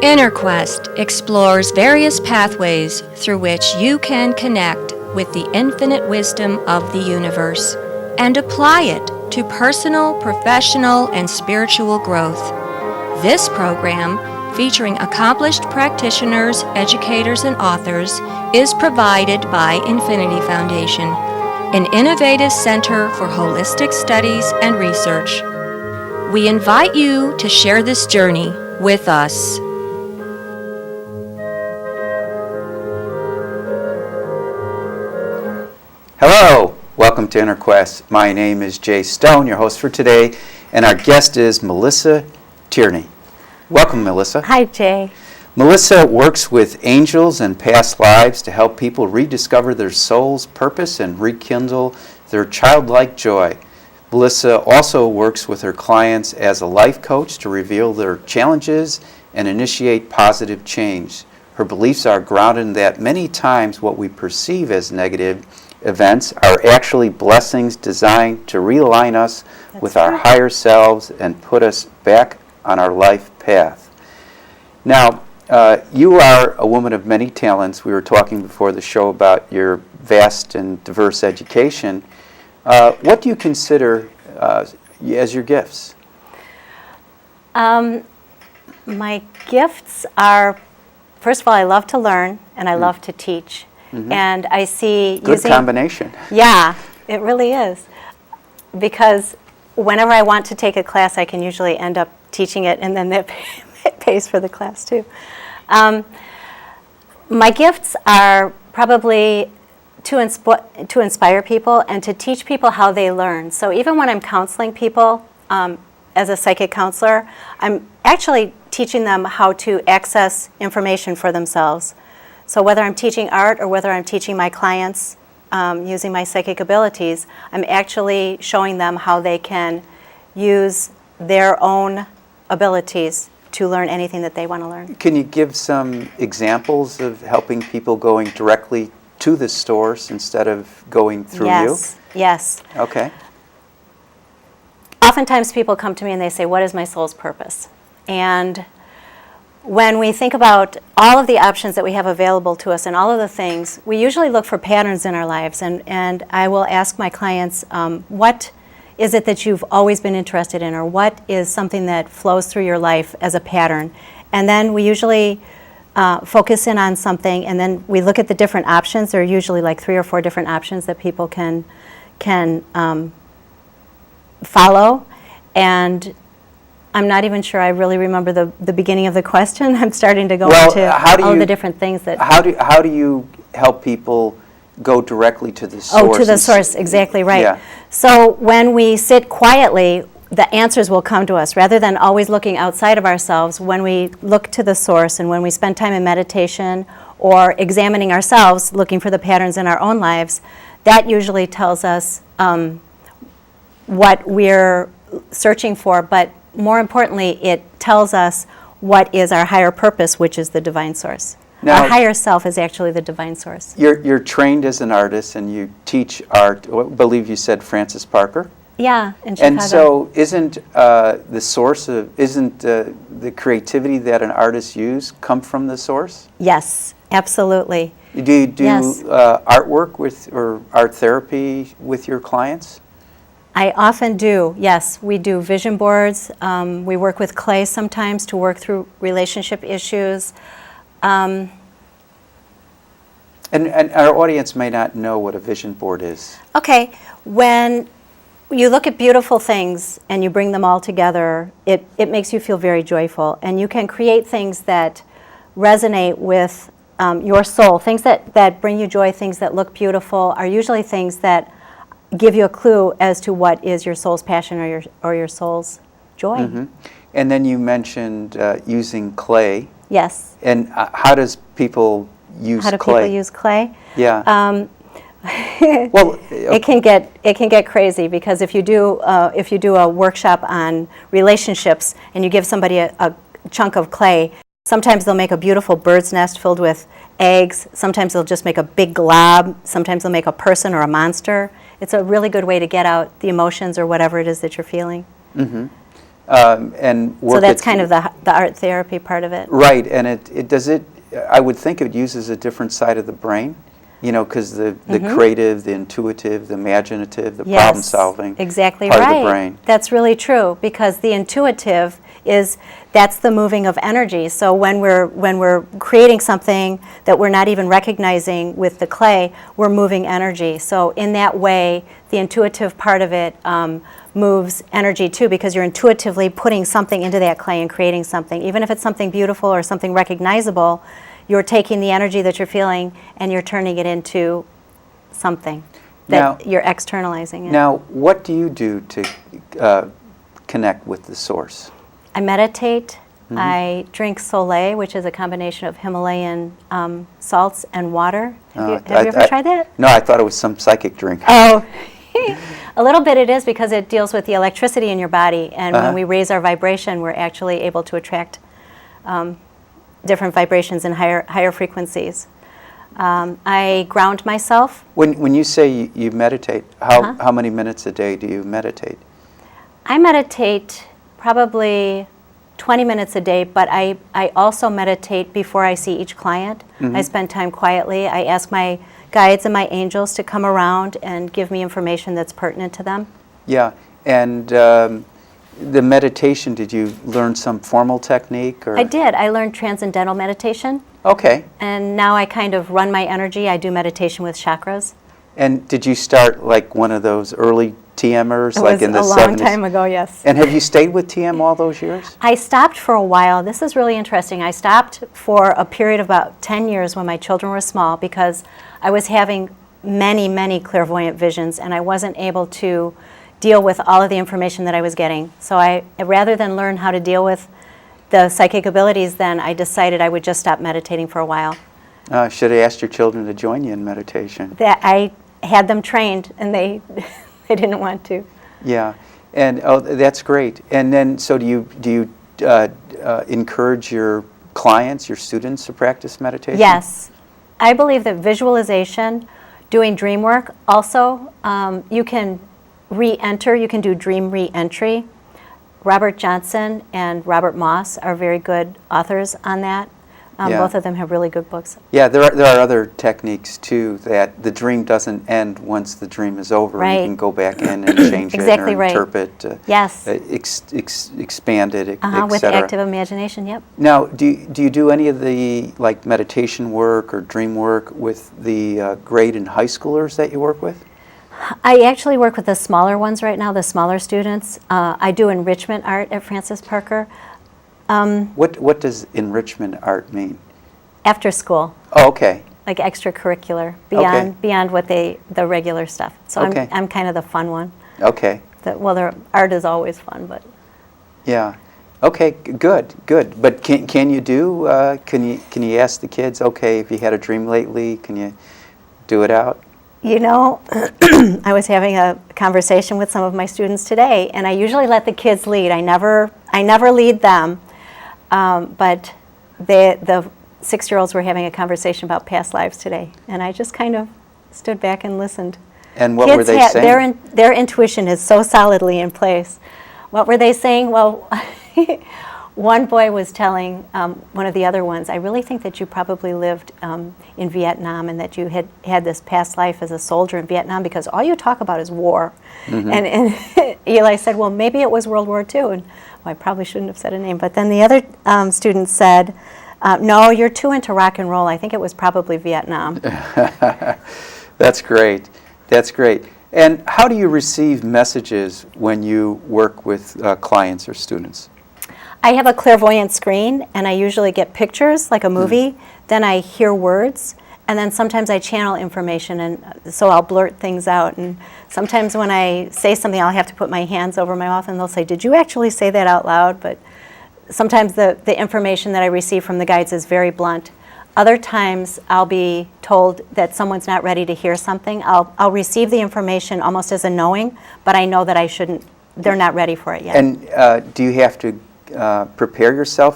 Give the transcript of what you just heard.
InnerQuest explores various pathways through which you can connect with the infinite wisdom of the universe and apply it to personal, professional, and spiritual growth. This program, featuring accomplished practitioners, educators, and authors, is provided by Infinity Foundation, an innovative center for holistic studies and research. We invite you to share this journey with us. Hello, welcome to InnerQuest. My name is Jay Stone, your host for today, and our guest is Melissa Tierney. Welcome, Melissa. Hi, Jay. Melissa works with angels and past lives to help people rediscover their soul's purpose and rekindle their childlike joy. Melissa also works with her clients as a life coach to reveal their challenges and initiate positive change. Her beliefs are grounded in that many times what we perceive as negative events are actually blessings designed to realign us with our higher selves and put us back on our life path. Now, you are a woman of many talents. We were talking before the show about your vast and diverse education. What do you consider as your gifts? My gifts are, first of all, I love to learn and I love to teach. Mm-hmm. And I see good combination. Yeah, it really is. Because whenever I want to take a class, I can usually end up teaching it, and then it pays for the class too. My gifts are probably to inspire people and to teach people how they learn. So even when I'm counseling people as a psychic counselor, I'm actually teaching them how to access information for themselves. So whether I'm teaching art or whether I'm teaching my clients using my psychic abilities, I'm actually showing them how they can use their own abilities to learn anything that they want to learn. Can you give some examples of helping people going directly to the source instead of going through you? Yes. Okay. Oftentimes people come to me and they say, what is my soul's purpose? And when we think about all of the options that we have available to us and all of the things, we usually look for patterns in our lives. And I will ask my clients, what is it that you've always been interested in, or what is something that flows through your life as a pattern? And then we usually focus in on something, and then we look at the different options. There are usually like 3 or 4 different options that people can follow. And I'm not even sure I really remember the beginning of the question. I'm starting to go into all the different things that... How do you help people go directly to the source? Oh, to the source, exactly right. Yeah. So when we sit quietly, the answers will come to us. Rather than always looking outside of ourselves, when we look to the source and when we spend time in meditation or examining ourselves, looking for the patterns in our own lives, that usually tells us what we're searching for, but more importantly, it tells us what is our higher purpose, which is the divine source. Now, our higher self is actually the divine source. You're trained as an artist and you teach art. I believe you said Francis Parker? Yeah, in Chicago. And so isn't the source of, isn't the creativity that an artist uses come from the source? Yes, absolutely. Do you do artwork with, or art therapy with your clients? I often do, yes. We do vision boards. We work with clay sometimes to work through relationship issues. And our audience may not know what a vision board is. Okay, when you look at beautiful things and you bring them all together, it makes you feel very joyful. And you can create things that resonate with your soul. Things that bring you joy, things that look beautiful, are usually things that give you a clue as to what is your soul's passion or your soul's joy. Mm-hmm. And then you mentioned using clay. Yes. And how does people use clay? How do people use clay? Yeah. Well, it can get crazy, because if you do a workshop on relationships and you give somebody a chunk of clay, sometimes they'll make a beautiful bird's nest filled with eggs. Sometimes they'll just make a big glob. Sometimes they'll make a person or a monster. It's a really good way to get out the emotions or whatever it is that you're feeling. Mm-hmm. and work So that's it- kind of the art therapy part of it. Right, and I would think it uses a different side of the brain, you know, because the creative, the intuitive, the imaginative, the problem solving exactly part right. of the brain. That's really true, because the intuitive that's the moving of energy. So when we're creating something that we're not even recognizing with the clay, we're moving energy. So in that way, the intuitive part of it moves energy too, because you're intuitively putting something into that clay and creating something. Even if it's something beautiful or something recognizable, you're taking the energy that you're feeling and you're turning it into something that you're externalizing it. Now, what do you do to connect with the source? I meditate. I drink Soleil, which is a combination of Himalayan salts and water. Have you ever tried that? No, I thought it was some psychic drink. Oh, a little bit it is, because it deals with the electricity in your body, and when we raise our vibration, we're actually able to attract different vibrations and higher frequencies. I ground myself. When you say you meditate, how many minutes a day do you meditate? I meditate probably 20 minutes a day, but I also meditate before I see each client. I spend time quietly. I ask my guides and my angels to come around and give me information that's pertinent to them. Yeah, and the meditation, did you learn some formal technique? Or? I did. I learned transcendental meditation. Okay. And now I kind of run my energy. I do meditation with chakras. And did you start like one of those early TMers, like in the 70s? It was a long time ago, yes. And have you stayed with TM all those years? I stopped for a while. This is really interesting. I stopped for a period of about 10 years when my children were small, because I was having many, many clairvoyant visions, and I wasn't able to deal with all of the information that I was getting. So rather than learn how to deal with the psychic abilities, then I decided I would just stop meditating for a while. Should have asked your children to join you in meditation. That I had them trained, and they they didn't want to. Yeah, and that's great. And then, so do you encourage your clients, your students, to practice meditation? Yes, I believe that visualization, doing dream work, also you can re-enter. You can do dream re-entry. Robert Johnson and Robert Moss are very good authors on that. Both of them have really good books. Yeah, there are other techniques too, that the dream doesn't end once the dream is over. Right. You can go back in and change Exactly it or right. interpret, Yes. expand it, With etc. active imagination, yep. Now, do you do any of the like meditation work or dream work with the grade and high schoolers that you work with? I actually work with the smaller ones right now, the smaller students. I do enrichment art at Francis Parker. What does enrichment art mean? After school, Oh, okay. like extracurricular, Okay. beyond what the regular stuff. So Okay. I'm kind of the fun one. Okay. Their art is always fun, but Yeah. Okay. Good. But can you do? Can you ask the kids? Okay, if you had a dream lately, can you do it out? you know, I was having a conversation with some of my students today, and I usually let the kids lead. I never lead them, but the 6-year-olds were having a conversation about past lives today, and I just kind of stood back and listened. And what were they saying? Their intuition is so solidly in place. What were they saying? Well, one boy was telling one of the other ones, I really think that you probably lived in Vietnam, and that you had this past life as a soldier in Vietnam, because all you talk about is war. Mm-hmm. And Eli said, well, maybe it was World War II. And well, I probably shouldn't have said a name. But then the other student said, no, you're too into rock and roll. I think it was probably Vietnam. That's great. That's great. And how do you receive messages when you work with clients or students? I have a clairvoyant screen, and I usually get pictures, like a movie. Then I hear words, and then sometimes I channel information, and so I'll blurt things out. And sometimes when I say something, I'll have to put my hands over my mouth, and they'll say, did you actually say that out loud? But sometimes the information that I receive from the guides is very blunt. Other times I'll be told that someone's not ready to hear something. I'll receive the information almost as a knowing, but I know that they're not ready for it yet. And do you have to prepare yourself